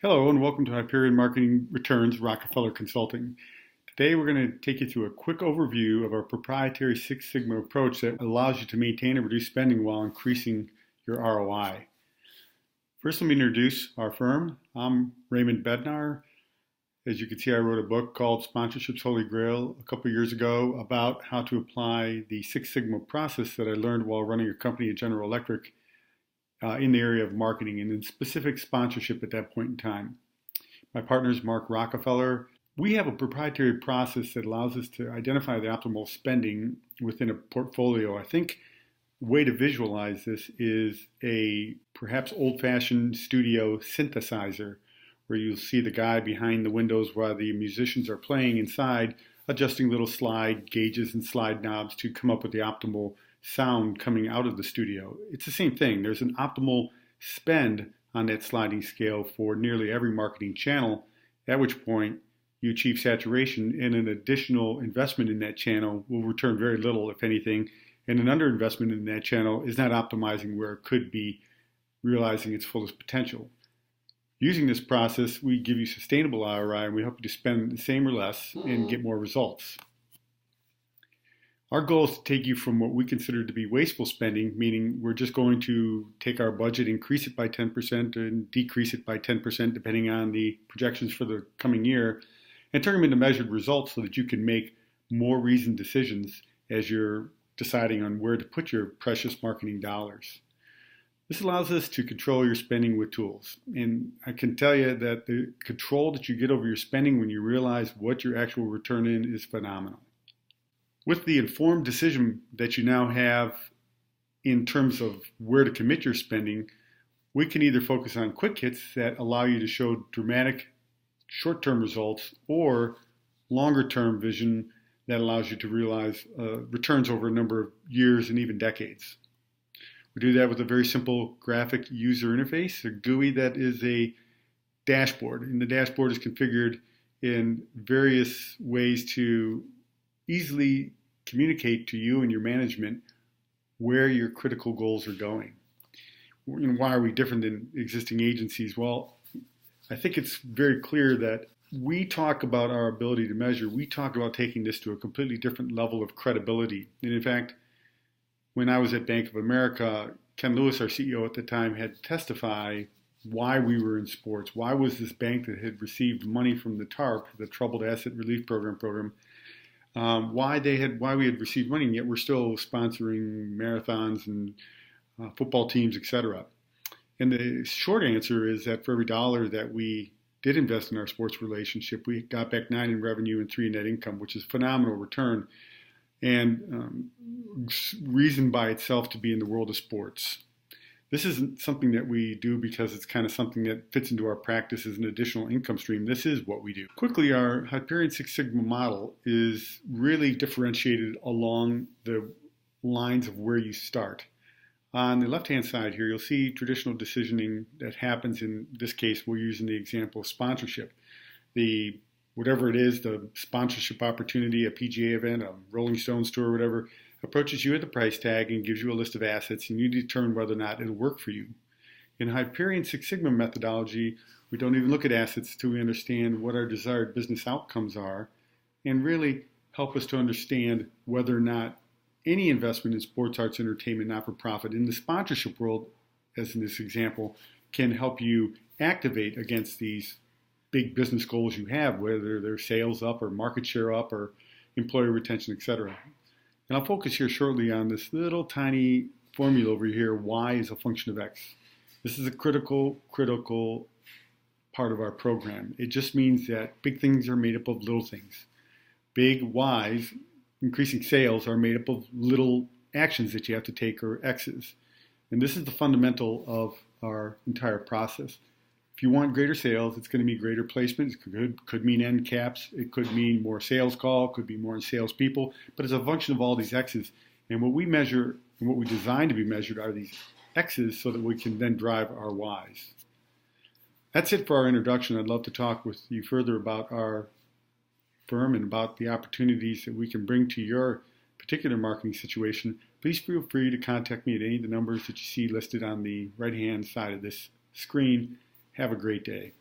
Hello and welcome to Hyperion Marketing Returns Rockefeller Consulting. Today we're going to take you through a quick overview of our proprietary Six Sigma approach that allows you to maintain and reduce spending while increasing your ROI. First, let me introduce our firm. I'm Raymond Bednar. As you can see, I wrote a book called Sponsorship's Holy Grail a couple years ago about how to apply the Six Sigma process that I learned while running a company at General Electric in the area of marketing and in specific sponsorship at that point in time. My partner is Mark Rockefeller. We have a proprietary process that allows us to identify the optimal spending within a portfolio. I think the way to visualize this is a perhaps old-fashioned studio synthesizer where you'll see the guy behind the windows while the musicians are playing inside, adjusting little slide gauges and slide knobs to come up with the optimal sound coming out of the studio. It's the same thing. There's an optimal spend on that sliding scale for nearly every marketing channel, at which point you achieve saturation, and an additional investment in that channel will return very little, if anything, and an underinvestment in that channel is not optimizing where it could be realizing its fullest potential. Using this process, we give you sustainable ROI, and we help you to spend the same or less and get more results. Our goal is to take you from what we consider to be wasteful spending, meaning we're just going to take our budget, increase it by 10% and decrease it by 10% depending on the projections for the coming year, and turn them into measured results so that you can make more reasoned decisions as you're deciding on where to put your precious marketing dollars. This allows us to control your spending with tools. And I can tell you that the control that you get over your spending when you realize what your actual return is phenomenal. With the informed decision that you now have in terms of where to commit your spending, we can either focus on quick hits that allow you to show dramatic short-term results or longer-term vision that allows you to realize returns over a number of years and even decades. We do that with a very simple graphic user interface, a GUI that is a dashboard. And the dashboard is configured in various ways to easily communicate to you and your management where your critical goals are going. And why are we different than existing agencies? Well, I think it's very clear that we talk about our ability to measure. We talk about taking this to a completely different level of credibility. And in fact, when I was at Bank of America, Ken Lewis, our CEO at the time, had to testify why we were in sports. Why was this bank that had received money from the TARP, the Troubled Asset Relief Program, why we had received money, and yet we're still sponsoring marathons and football teams, etc. And the short answer is that for every dollar that we did invest in our sports relationship, we got back 9 in revenue and 3 in net income, which is a phenomenal return and reason by itself to be in the world of sports. This isn't something that we do because it's kind of something that fits into our practice as an additional income stream. This is what we do. Quickly, our Hyperion Six Sigma model is really differentiated along the lines of where you start. On the left-hand side here, you'll see traditional decisioning that happens. In this case, we're using the example of sponsorship. Whatever it is, the sponsorship opportunity, a PGA event, a Rolling Stones tour, whatever, approaches you at the price tag and gives you a list of assets, and you determine whether or not it'll work for you. In Hyperion Six Sigma methodology, we don't even look at assets until we understand what our desired business outcomes are and really help us to understand whether or not any investment in sports, arts, entertainment, not-for-profit in the sponsorship world, as in this example, can help you activate against these big business goals you have, whether they're sales up or market share up or employee retention, etc. And I'll focus here shortly on this little tiny formula over here, y is a function of x. This is a critical part of our program. It just means that big things are made up of little things. Big y's, increasing sales, are made up of little actions that you have to take, or x's. And this is the fundamental of our entire process. If you want greater sales, it's going to mean greater placements. It could mean end caps. It could mean more sales call. It could be more salespeople. But it's a function of all these X's. And what we measure and what we design to be measured are these X's so that we can then drive our Y's. That's it for our introduction. I'd love to talk with you further about our firm and about the opportunities that we can bring to your particular marketing situation. Please feel free to contact me at any of the numbers that you see listed on the right-hand side of this screen. Have a great day.